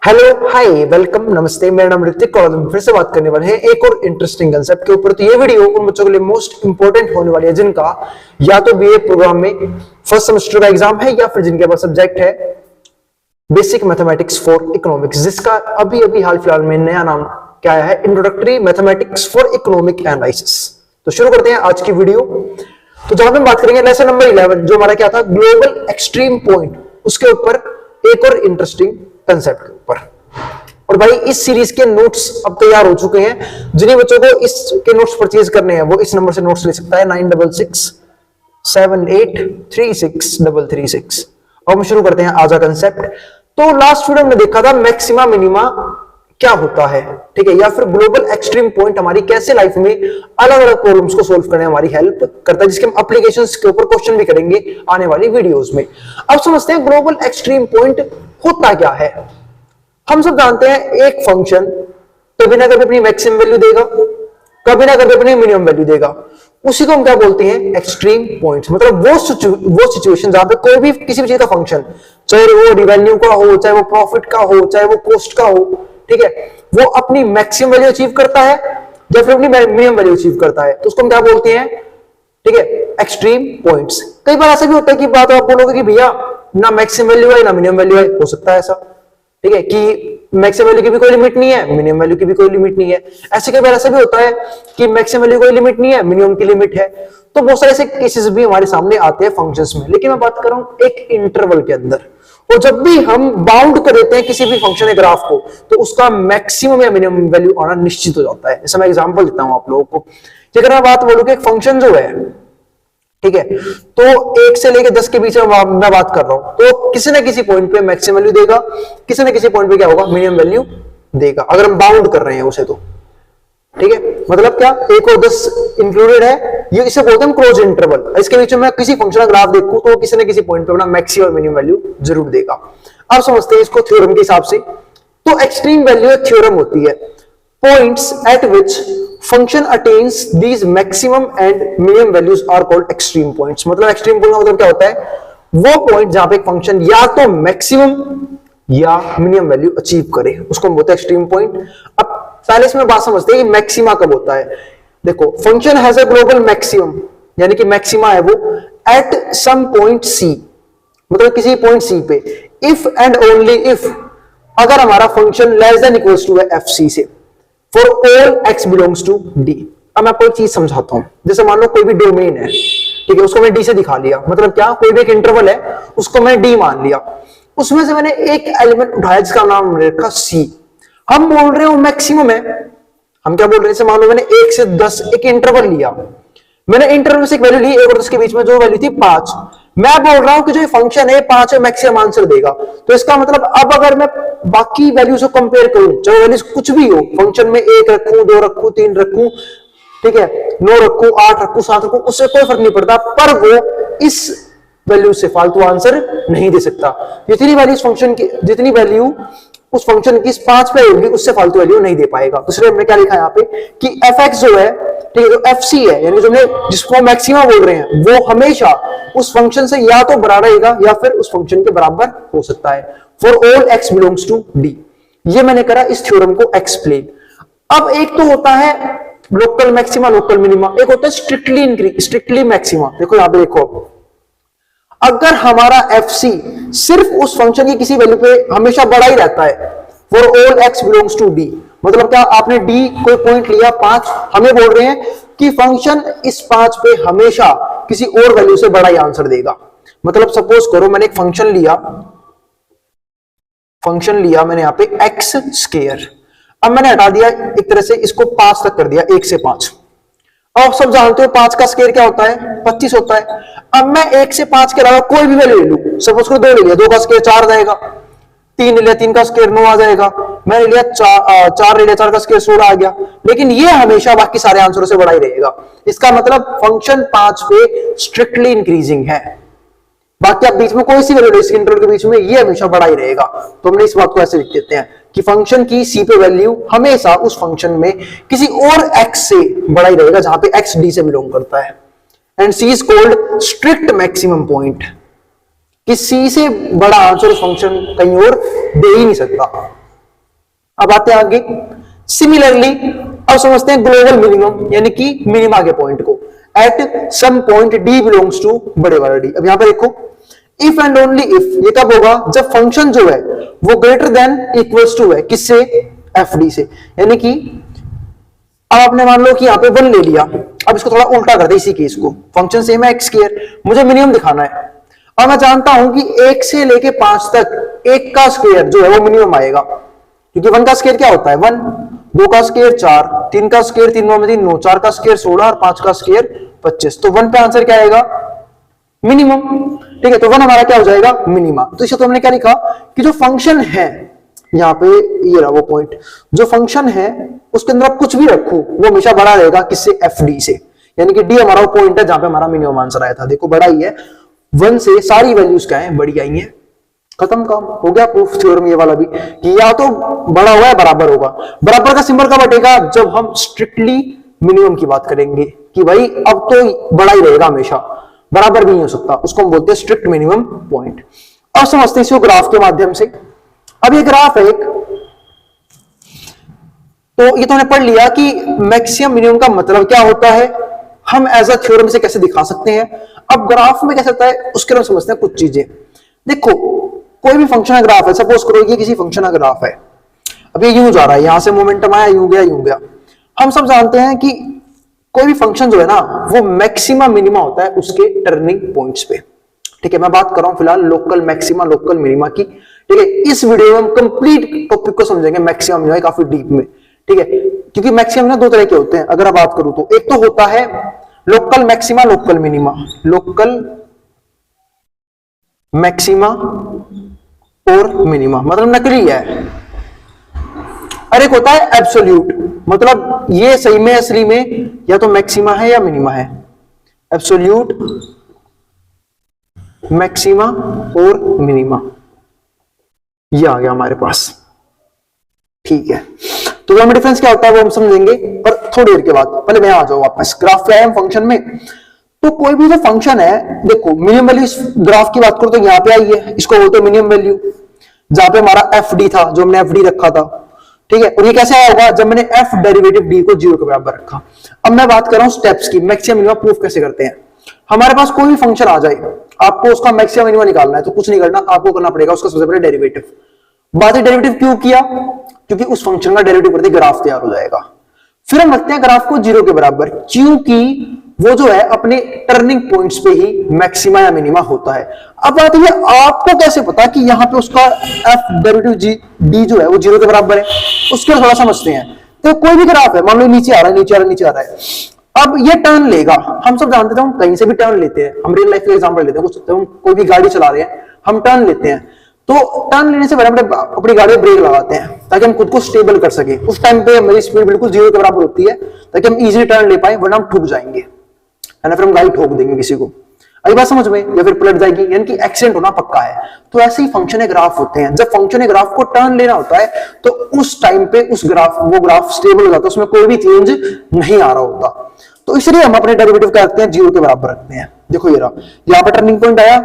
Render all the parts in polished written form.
Hello hi welcome नमस्ते, मेरा नाम ऋतिक और हम फिर से बात करने वाले हैं एक और इंटरेस्टिंग कंसेप्ट के ऊपर। तो ये वीडियो उन बच्चों के लिए मोस्ट इंपोर्टेंट होने वाली है जिनका या तो बीए प्रोग्राम में फर्स्ट सेमेस्टर का एग्जाम है या फिर जिनके पास सब्जेक्ट है बेसिक मैथमेटिक्स फॉर इकोनॉमिक्स, जिसका अभी अभी हाल फिलहाल में नया नाम क्या आया है, introductory mathematics for economic analysis. तो शुरू करते हैं आज की वीडियो। तो जहां हम बात करेंगे लेसन नंबर 11 जो हमारा क्या था, ग्लोबल एक्सट्रीम पॉइंट, उसके ऊपर एक और इंटरेस्टिंग कंसेप्ट के ऊपर। और भाई इस सीरीज के नोट्स अब तैयार हो चुके हैं। जिन्हें बच्चों को इसके नोट्स परचेज करने हैं वो इस नंबर से नोट्स ले सकता है 9667836336। अब हम शुरू करते हैं आज का कंसेप्ट। तो लास्ट वीडियो में देखा था मैक्सिमा मिनिमा क्या होता है, ठीक है, या फिर ग्लोबल एक्सट्रीम पॉइंट हमारी कैसे लाइफ में अलग अलग प्रॉब्लम्स को सोल्व करने में हमारी हेल्प करता है, जिसके हम एप्लीकेशंस के ऊपर क्वेश्चन भी करेंगे आने वाली वीडियोस में। अब समझते हैं ग्लोबल एक्सट्रीम पॉइंट होता क्या है। हम सब जानते हैं एक फंक्शन कभी ना कभी अपनी मैक्सिमम वैल्यू देगा, कभी ना कभी अपनी मिनिमम वैल्यू देगा। उसी को हम क्या बोलते हैं, एक्सट्रीम पॉइंट्स। मतलब वो सिचुएशन जहां पे कोई भी किसी भी चीज का फंक्शन, चाहे वो रिवेन्यू का हो, चाहे वो प्रॉफिट का हो, चाहे वो कॉस्ट का हो, ठीक है, वो अपनी मैक्सिमम वैल्यू अचीव करता है या फिर अपनी मिनिमम वैल्यू अचीव करता है, तो उसको हम क्या बोलते हैं, ठीक है, एक्सट्रीम पॉइंट्स। कई बार ऐसा भी होता है कि बात आप बोलोगे कि भैया ना मैक्सिमम वैल्यू है ना मिनिमम वैल्यू है, हो सकता है ऐसा, ठीक है, कि मैक्सिमम वैल्यू की भी कोई लिमिट नहीं है, मिनिमम वैल्यू की भी कोई लिमिट नहीं है। ऐसे कई बार ऐसा भी होता है कि मैक्सिमम वैल्यू कोई लिमिट नहीं है, मिनिमम की लिमिट है। तो बहुत सारे ऐसे केसेस भी हमारे सामने आते हैं फंक्शंस में। लेकिन मैं बात कर रहा हूं एक इंटरवल के अंदर। और जब भी हम बाउंड कर देते हैं किसी भी फंक्शन या ग्राफ को, तो उसका मैक्सिमम या मिनिमम वैल्यू आना निश्चित हो जाता है। जैसे मैं एग्जांपल देता हूं आप लोगों को। अगर मैं बात बोलूं कि एक फंक्शन जो है, ठीक है, तो 1 से लेकर 10 के बीच में मैं बात कर रहा हूं, तो किसी ना किसी पॉइंट पे मैक्सिमम वैल्यू देगा, किसी ना किसी पॉइंट पे क्या होगा, मिनिमम वैल्यू देगा, अगर हम बाउंड कर रहे हैं उसे तो, ठीक है। मतलब क्या 1 और 10 इंक्लूडेड है, ये इसे बोलते हैं क्लोज इंटरवल। इसके बीच में मैं किसी फंक्शन का ग्राफ देखूं तो किसी ना किसी पॉइंट पे अपना मैक्सिमम और मिनिमम वैल्यू जरूर देगा। अब समझते हैं इसको थ्योरम के हिसाब से। तो एक्सट्रीम वैल्यू थ्योरम होती है points at which function attains these maximum and minimum values are called extreme points. मतलब एक्सट्रीम पॉइंट का मतलब क्या होता है, वो पॉइंट जहां पे एक फंक्शन या तो मैक्सिमम या मिनिमम वैल्यू अचीव करे, उसको हम बोलते हैं एक्सट्रीम पॉइंट। अब पहले इसमें बात समझते हैं कि मैक्सिमा कब होता है। देखो, function has a global maximum, यानी कि मैक्सिमा है वो एट सम पॉइंट सी, मतलब किसी पॉइंट सी पे, इफ एंड ओनली इफ, अगर हमारा function less than equals to है एफ सी से, for all x belongs to D. अब मैं आपको एक चीज समझाता हूं। जैसे मान लो कोई भी डोमेन है, ठीक है, उसको मैं डी से दिखा लिया, मतलब क्या, कोई भी एक इंटरवल है उसको मैं डी मान लिया, उसमें से मैंने एक एलिमेंट उठाया जिसका नाम रखा सी। हम बोल रहे हो मैक्सिमम है, हम क्या बोल रहे हैं, जैसे मान लो मैंने 1 से 10 एक इंटरवल लिया, मैंने इंटरवल से एक वैल्यू ली 1 और 10 के बीच में जो वैल्यू थी 5, मैं बोल रहा हूं कि जो ये फंक्शन है 5 मैक्सिमम आंसर देगा। तो इसका मतलब अब अगर मैं बाकी वैल्यू से कंपेयर करूं, चाहे वैल्यूज कुछ भी हो, फंक्शन में 1 रखूं, 2 रखूं, 3 रखूं, ठीक है, 9 रखूं, 8 रखूं, 7 रखूं, उससे कोई फर्क नहीं पड़ता, पर वो इस वैल्यू से फालतू आंसर नहीं दे सकता। जितनी वैल्यू इस फंक्शन की, जितनी वैल्यू उस फंक्शन की इस 5 पे होगी, उससे फालतू वैल्यू नहीं दे पाएगा। दूसरे हमने क्या लिखा है यहाँ पे कि एफ एक्स जो है, ठीक है, जो एफ सी है, यानी जो हमने जिसको मैक्सिमा बोल रहे हैं, वो हमेशा उस फंक्शन से या तो बड़ा रहेगा या फिर उस फंक्शन के बराबर हो सकता है, for all x belongs to D. ये मैंने करा इस थ्योरम को एक्सप्लेन। अब एक तो होता है लोकल मैक्सिमा, लोकल मिनिमा, एक होता है स्ट्रिक्टली मैक्सिमा। देखो यहां पे देखो, अगर हमारा एफ सी सिर्फ उस फंक्शन की किसी वैल्यू पे हमेशा बड़ा ही रहता है, for all x belongs to D, मतलब क्या, आपने डी कोई पॉइंट लिया 5, हमें बोल रहे हैं कि फंक्शन इस 5 पे हमेशा किसी और वैल्यू से बड़ा ही आंसर देगा। मतलब सपोज करो मैंने एक फंक्शन लिया मैंने यहां पे एक्स स्क्वायर, अब मैंने हटा दिया एक तरह से, इसको 5 तक कर दिया, 1 से 5। अब सब जानते हो 5 का स्क्वायर क्या होता है, 25 होता है। अब मैं 1 से 5 के अलावा कोई भी वैल्यू ले लूं, सपोज करो 2 ले लिया, 2 का स्क्वायर 4 आ जाएगा, 3 ले लिया, 3 का स्क्वायर 9 आ जाएगा, मैंने लिया 4 ले लिया, 4 का स्क्वायर 16 आ गया। लेकिन ये हमेशा बाकी सारे आंसरों से बड़ा ही रहेगा। इसका मतलब फंक्शन 5 पे स्ट्रिक्टली इंक्रीजिंग है, बाकी आप बीच में कोई सी वैल्यू इस इंटरवल के बीच में, ये हमेशा बड़ा ही रहेगा। तो हमने इस बात को ऐसे लिख देते हैं कि फंक्शन की सी पे वैल्यू हमेशा उस फंक्शन में किसी और एक्स से बड़ा ही रहेगा, जहां पे एक्स डी से बिलोंग करता है। And C is called strict maximum point, कि सी से बड़ा आंसर उस फंक्शन कहीं और दे ही नहीं सकता। अब आते हैं आगे। सिमिलरली अब समझते हैं ग्लोबल मिनिमम यानी कि मिनिमा के पॉइंट को at some point D belongs to बड़े वाला डी। अब यहां पर देखो इफ एंड ओनली इफ, ये कब होगा जब फंक्शन जो है वो ग्रेटर देन इक्वल्स टू है किससे, एफ डी से। यानी कि अब आपने मान लो कि यहां पे 1 ले लिया, अब इसको थोड़ा उल्टा कर दे इसी केस को, फंक्शन सेम है एक्स स्क्वायर, मुझे मिनिमम दिखाना है और मैं जानता हूं कि 1 से लेके 5 तक 1 का स्क्वायर जो है वो मिनिमम आएगा, क्योंकि 1 का स्क्वायर क्या होता है 1, 2 का स्क्वायर 4, 3 का स्क्वायर 3 में 3 9, 4 का स्क्वायर 16 और 5 का स्क्वायर 25। तो 1 पे आंसर क्या आएगा मिनिमम, ठीक है। तो 1 हमारा क्या हो जाएगा मिनिमा। तो इसे तो हमने क्या लिखा कि जो फंक्शन है यहाँ पे ये रहा वो पॉइंट, जो फंक्शन है उसके अंदर आप कुछ भी रखो वो हमेशा बड़ा रहेगा किससे, एफ डी से। यानी कि डी हमारा वो पॉइंट है जहां पे हमारा मिनिमम आंसर आया था। देखो बड़ा ही है 1 से, सारी वैल्यूज क्या है बड़ी आई है, खत्म काम हो गया प्रूफ थ्योरम ये वाला भी कि या तो बड़ा हुआ है बराबर होगा। बराबर का सिंबल कब हटेगा, जब हम स्ट्रिक्टली मिनिमम की बात करेंगे कि भाई अब तो बड़ा ही रहेगा हमेशा, बराबर भी नहीं हो सकता, उसको हम बोलते हैं स्ट्रिक्ट मिनिमम पॉइंट। अब समझते हैं इसको ग्राफ के माध्यम से। अब ये ग्राफ है एक, तो ये तो हमने पढ़ लिया कि मैक्सिमम मिनिमम का मतलब क्या होता है, हम एज अ थ्योरम से कैसे दिखा सकते हैं। अब ग्राफ में कैसे होता है उसके लिए समझते हैं कुछ चीजें। देखो कोई भी फंक्शन का ग्राफ है, सपोज करो ये किसी फंक्शन का ग्राफ है, अब ये यूं जा रहा है, यहां से मोमेंटम आया यूं गया यूं गया। हम सब जानते हैं कि कोई भी फंक्शन जो है ना वो मैक्सिमा मिनिमा होता है उसके टर्निंग पॉइंट्स पे, ठीक है। मैं बात कर रहा हूं फिलहाल लोकल मैक्सिमा लोकल मिनिमा की, ठीक है। इस वीडियो में हम कंप्लीट टॉपिक को समझेंगे मैक्सिमा मिनिमा काफी डीप में, ठीक है। क्योंकि मैक्सिमम ना 2 तरह के होते हैं अगर आप बात करूं तो, एक तो होता है local maxima local minima, local maxima और मिनिमा मतलब नकली है, और एक होता है एब्सोल्यूट, मतलब ये सही में असली में या तो मैक्सिमा है या मिनिमा है। एब्सोल्यूट मैक्सिमा और मिनिमा ये आ गया हमारे पास, ठीक है। तो दोनों में डिफरेंस क्या होता है वो हम समझेंगे और थोड़ी देर के बाद। पहले मैं आ जाऊं वापस ग्राफ पे आया हम फंक्शन में। तो कोई भी जो फंक्शन है, देखो मिनिमम वैल्यू इस ग्राफ की बात करो तो यहां पे आई है, इसको बोलते हैं मिनिमम वैल्यू, जहां पे हमारा एफ डी था जो हमने एफ डी रखा था, ठीक है। और ये कैसे आया होगा जब मैंने एफ डेरिवेटिव डी को 0 के बराबर रखा। अब मैं बात कर रहा हूं स्टेप्स की, मैक्सिमम मिनिमम प्रूफ कैसे करते हैं। हमारे पास कोई भी फंक्शन आ जाए, आपको उसका मैक्सिमम मिनिमम निकालना है तो कुछ नहीं करना, आपको करना पड़ेगा उसका सबसे पहले डेरिवेटिव। बात है डेरिवेटिव क्यों किया, क्योंकि उस फंक्शन का डेरिवेटिव करते ग्राफ तैयार हो जाएगा। फिर हम रखते हैं ग्राफ को 0 के बराबर, क्योंकि वो जो है अपने टर्निंग पॉइंट्स पे ही मैक्सिमा या मिनिमा होता है। अब बात ये आपको कैसे पता कि यहां पे उसका एफ डेरिवेटिव डी जो है वो 0 के बराबर है, उसके थोड़ा समझते हैं। तो कोई भी ग्राफ है, मान लो नीचे आ रहा है नीचे आ रहा है नीचे आ रहा है, अब ये टर्न लेगा, हम सब जानते थे हम कहीं से भी टर्न लेते हैं, हम रियल लाइफ का एग्जांपल लेते हैं, हम कोई भी गाड़ी चला रहे हैं हम टर्न लेते हैं, तो टर्न लेने से पहले अपनी गाड़ी में ब्रेक लगाते हैं ताकि हम खुद को स्टेबल कर सके। उस टाइम पे हमारी स्पीड बिल्कुल 0 के बराबर होती है ताकि हम इजीली टर्न ले पाए, वरना हम ठुक जाएंगे, है ना, फिर हम गाड़ी ठोक देंगे किसी को, आई बात समझ में, या फिर पलट जाएगी, यानी कि एक्सीडेंट होना पक्का है। तो ऐसे ही फंक्शन ग्राफ होते हैं, जब फंक्शन ग्राफ को टर्न लेना होता है तो उस टाइम पे उस ग्राफ वो ग्राफ स्टेबल हो जाता है, उसमें कोई भी चेंज नहीं आ रहा होता। तो इसलिए हम अपने डेरिवेटिव क्या रखते हैं 0 के बराबर रखते हैं। देखो ये रहा, यहाँ पे टर्निंग पॉइंट आया,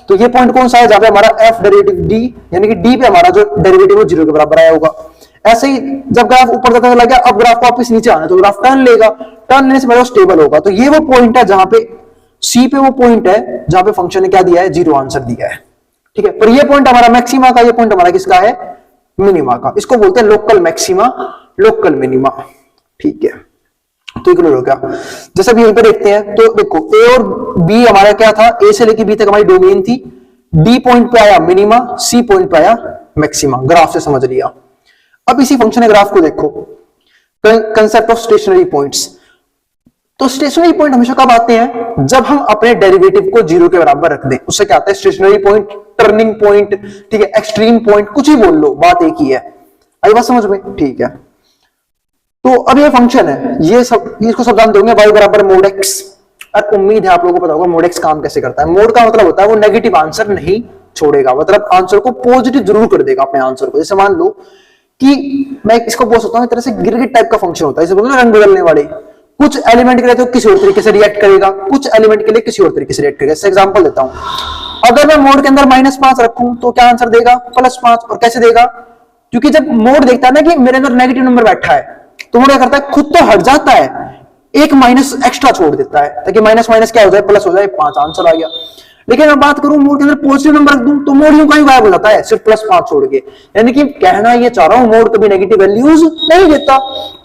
तो ये पॉइंट कौन सा है जहां पे हमारा एफ डेरिवेटिव डी यानी कि डी पे हमारा जो डेरिवेटिव 0 के बराबर आया होगा। ऐसे ही जब ग्राफ ऊपर जाता चला गया, अब ग्राफ वापस नीचे आना, तो ग्राफ टर्न लेगा, टर्न लेने से पहले स्टेबल होगा। तो ये वो पॉइंट है जहां पे सी पे वो पॉइंट है जहां पे फंक्शन ने क्या दिया है 0 आंसर दिया है, ठीक है। पर ये पॉइंट हमारा मैक्सिमा का, ये पॉइंट हमारा किसका है मिनिमा का, इसको बोलते हैं लोकल मैक्सिमा लोकल मिनिमा, ठीक है। तो क्लियर हो गया। जैसे अभी यहीं पे देखते हैं तो देखो ए और बी हमारा क्या था, ए से लेके बी तक हमारी डोमेन थी, डी पॉइंट पे आया मिनिमा, सी पॉइंट पे आया मैक्सिमा, ग्राफ से समझ लिया। अब इसी फंक्शन ग्राफ को देखो, कंसेप्ट ऑफ स्टेशनरी पॉइंट्स। तो स्टेशनरी पॉइंट हमेशा कब आते हैं, जब हम अपने डेरिवेटिव को 0 के बराबर रख दें, उससे क्या आता है स्टेशनरी पॉइंट, टर्निंग पॉइंट, ठीक है, एक्सट्रीम पॉइंट, कुछ ही बोल लो, बात एक ही है, आई बात समझ में, ठीक है। तो अब ये फंक्शन है, ये सब इसको सब जानते होंगे, y बराबर मोड x, और उम्मीद है आप लोगों को पता होगा मोड x काम कैसे करता है। मोड का मतलब होता है वो नेगेटिव आंसर नहीं छोड़ेगा, मतलब आंसर को पॉजिटिव जरूर कर देगा अपने आंसर को। जैसे मान लो कि मैं इसको बोल सकता हूं एक तरह से गिरगिट टाइप का फंक्शन होता है, जैसे बोलते हैं रंग बदलने वाले, कुछ एलिमेंट के लिए तो किसी और तरीके से रिएक्ट करेगा, कुछ एलिमेंट के लिए किसी और तरीके से रिएक्ट करेगा। जैसे एग्जांपल देता हूं, अगर मैं मोड के अंदर -5 रखूं तो क्या आंसर देगा +5, और कैसे देगा क्योंकि जब मोड देखता है ना कि मेरे अंदर नेगेटिव नंबर बैठा है, तो मोड क्या करता है, खुद तो हट जाता है, एक माइनस एक्स्ट्रा छोड़ देता है ताकि माइनस माइनस क्या हो जाए, प्लस हो जाए, 5 आंसर आ गया। लेकिन मैं बात करूं मोड के अंदर पॉजिटिव नंबर रख दूं तो मोड यूं कहीं गायब हो जाता है, सिर्फ +5 छोड़ के। यानी कि कहना ये चाह रहा हूं मोड कभी नेगेटिव वैल्यूज नहीं देता,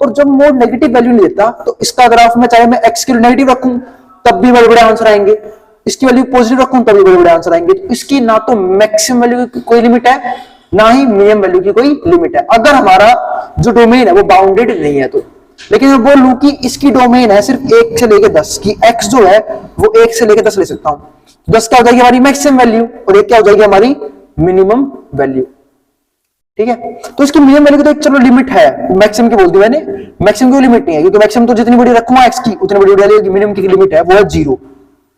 और जब मोड नेगेटिव वैल्यू नहीं देता तो इसका ग्राफ में चाहे मैं एक्स की नेगेटिव रखूं तब भी बड़े बड़े आंसर आएंगे, इसकी वैल्यू पॉजिटिव रखूं तब भी बड़े बड़े आंसर आएंगे। तो इसकी ना तो मैक्सिमम वैल्यू की कोई लिमिट है, ना ही मिनिमम वैल्यू की कोई लिमिट है, अगर हमारा जो डोमेन है वो बाउंडेड नहीं है तो। लेकिन मैं बोल लूं कि इसकी डोमेन है सिर्फ 1 से लेकर 10 की, x जो है वो 1 से लेकर 10 ले सकता हूं, 10 क्या हो जाएगी हमारी मैक्सिमम वैल्यू और 1 क्या हो जाएगी हमारी मिनिमम वैल्यू। ठीक है, तो इसकी मिनिमम वैल्यू की तो एक चलो लिमिट है, मैक्सिमम की बोल दी मैंने, मैक्सिमम की लिमिट नहीं है क्योंकि मैक्सिमम तो जितनी बड़ी रखूंगा x की उतनी बड़ी वैल्यू, मिनिमम की लिमिट है वो है 0।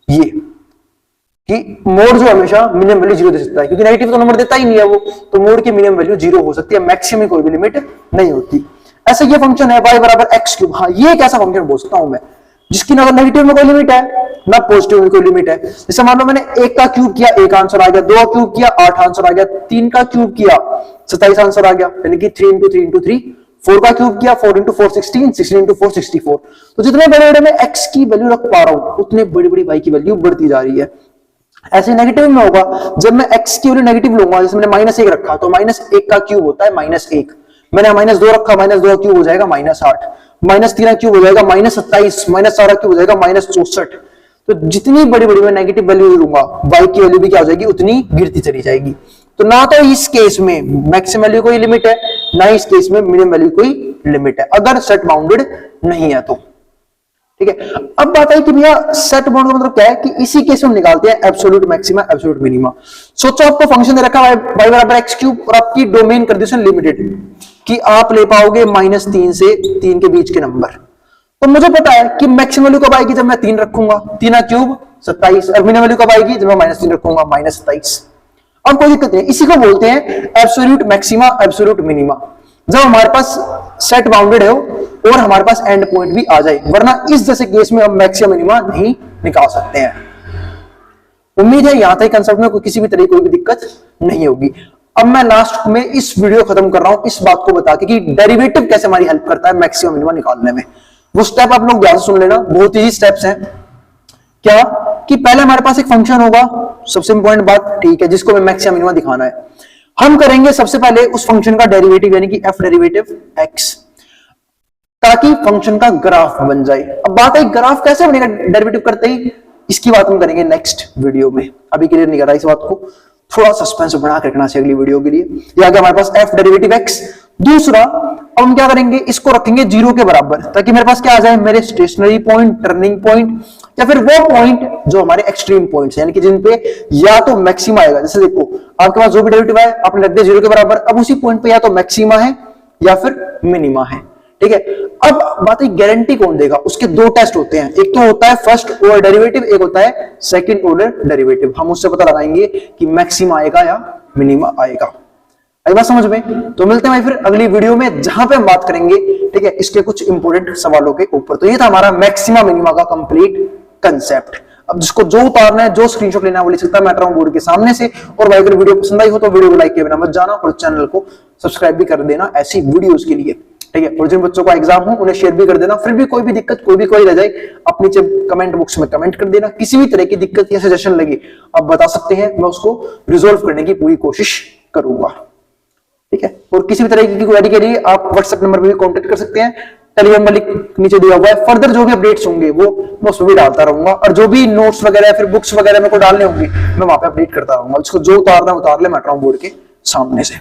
ये कि मोड जो हमेशा मिनिमम वैल्यू 0 दे सकता है क्योंकि नेगेटिव तो नंबर देता ही नहीं है वो, तो मोड की मिनिमम वैल्यू 0 हो सकती है, मैक्सिमम की कोई भी लिमिट नहीं होती। ऐसा ये फंक्शन है y बराबर x क्यूब। हाँ, ये एक ऐसा फंक्शन बोल सकता हूं मैं जिसकी ना नेगेटिव में कोई लिमिट है ना पॉजिटिव में कोई लिमिट है। जैसे मान लो मैंने 1 का क्यूब किया 1 आंसर आ गया, 2 का क्यूब किया 8 आंसर आ गया, 3 का क्यूब किया 27 आंसर आ गया, यानी कि 3 into 3 into 3, 4 का क्यूब किया 4 into 4 16, 16 into 4 64। तो जितने बड़े बड़े मैं x की वैल्यू रख पा रहा हूं उतने बड़ी बड़ी y की वैल्यू बढ़ती जा रही है। ऐसे नेगेटिव में होगा, जब मैं x की वैल्यू नेगेटिव लूंगा, जैसे मैंने -1 रखा तो -1 का क्यूब होता है -1, मैंने -2 रखा, -2 का क्यूब हो जाएगा -8, -3 का क्यूब हो जाएगा -27, -4 का क्यूब हो जाएगा -64। तो जितनी बड़ी बड़ी मैं नेगेटिव वैल्यू लूंगा y की वैल्यू भी क्या हो जाएगी, उतनी गिरती चली जाएगी। तो ना तो इस केस में मैक्सिमम वैल्यू कोई लिमिट है, ना इस केस में मिनिमम वैल्यू कोई लिमिट है, अगर सेट बाउंडेड नहीं है तो। ठीक है, अब बात है कि भैया सेट बाउंड का मतलब क्या है कि इसी केस में हम निकालते हैं एब्सोल्यूट मैक्सिमा एब्सोल्यूट मिनिमा। सोचो आपको फंक्शन दे रखा है y बराबर x क्यूब और आपकी डोमेन कंडीशन लिमिटेड कि आप ले पाओगे -3 से 3 के बीच के नंबर। तो मुझे पता है कि मैक्सिमम वैल्यू कब आएगी, जब मैं 3 रखूंगा, 3 का क्यूब 27, और मिनिमम वैल्यू कब आएगी, जब मैं -3 रखूंगा -27। अब कोई दिक्कत नहीं, इसी को बोलते हैं एब्सोल्यूट मैक्सिमा एब्सोल्यूट मिनिमा, जब हमारे पास सेट बाउंडेड है और हमारे पास एंड पॉइंट भी आ जाए, वरना इस जैसे केस में हम मैक्सिमम मिनिमा नहीं निकाल सकते हैं। उम्मीद है यहां तक कंसेप्ट में किसी भी तरह की कोई भी दिक्कत नहीं होगी। अब मैं लास्ट में इस वीडियो खत्म कर रहा हूं इस बात को बता के कि डेरिवेटिव कैसे हमारी हेल्प करता है मैक्सिमम मिनिमा निकालने में। वो स्टेप आप लोग ध्यान से सुन लेना, बहुत ही स्टेप्स हैं। क्या कि पहले हमारे पास एक फंक्शन होगा, सबसे इंपॉर्टेंट बात, ठीक है, जिसको मैं मैक्सिमम मिनिमा दिखाना है। हम करेंगे सबसे पहले उस फंक्शन का डेरिवेटिव यानी कि f डेरिवेटिव x, ताकि फंक्शन का ग्राफ बन जाए। अब बात है ग्राफ कैसे बनेगा डेरिवेटिव करते ही, इसकी बात हम करेंगे नेक्स्ट वीडियो में, अभी क्लियर नहीं कर रहा इस बात को, थोड़ा सस्पेंस बना के रखना चाहिए अगली वीडियो के लिए। ये आ गया हमारे पास f डेरिवेटिव x। दूसरा, अब हम क्या करेंगे, इसको रखेंगे 0 के बराबर, ताकि मेरे पास क्या आ जाए, मेरे स्टेशनरी पॉइंट, टर्निंग पॉइंट, या फिर वो पॉइंट जो हमारे एक्सट्रीम पॉइंट्स यानी कि जिन पे या तो मैक्सिमा आएगा। जैसे देखो आपके पास जो भी डेरिवेटिव है आपने रख दिया 0 के बराबर, अब उसी पॉइंट पे या तो मैक्सिमा है या फिर मिनिमा है। ठीक है, अब बात है गारंटी कौन देगा, उसके 2 टेस्ट होते हैं, एक तो होता है फर्स्ट ऑर्डर डेरिवेटिव, एक होता है सेकंड ऑर्डर डेरिवेटिव। हम उससे पता लगाएंगे कि मैक्सिमा आएगा या मिनिमा आएगा। आई बात समझ में? तो मिलते हैं फिर अगली वीडियो में जहां पे हम बात करेंगे, ठीक है, इसके कुछ इंपोर्टेंट सवालों के ऊपर। तो ये था हमारा मैक्सिमा मिनिमा का कंप्लीट कंसेप्ट। अब जिसको जो उतारना है, जो स्क्रीनशॉट लेना है, वो ले सकता है, मैं बैठ बोर्ड के सामने से। और भाई अगर वीडियो पसंद आई हो तो वीडियो को लाइक किए बिना मत जाना और चैनल को सब्सक्राइब भी कर देना ऐसी वीडियोस के लिए। ठीक है, और जिन बच्चों का एग्जाम हो उन्हें शेयर भी कर देना। फिर भी कोई भी दिक्कत, कोई भी कोई रह जाए, आप नीचे कमेंट बॉक्स में कमेंट कर देना। किसी भी तरह की दिक्कत या सजेशन लगे आप बता सकते हैं, मैं उसको रिजोल्व करने की पूरी कोशिश करूंगा। ठीक है, और किसी भी तरह की क्वेरी के लिए आप व्हाट्सएप नंबर पर भी कांटेक्ट कर सकते हैं, टेलीग्राम का लिंक नीचे दिया हुआ है। फर्दर जो भी अपडेट्स होंगे वो मैं उसमें भी डालता रहूंगा, और जो भी नोट्स वगैरह फिर बुक्स वगैरह मेरे को डालने होंगे मैं वहां पे अपडेट करता रहूंगा। इसको जो उतारना उतार ले, मैं बोर्ड के सामने से।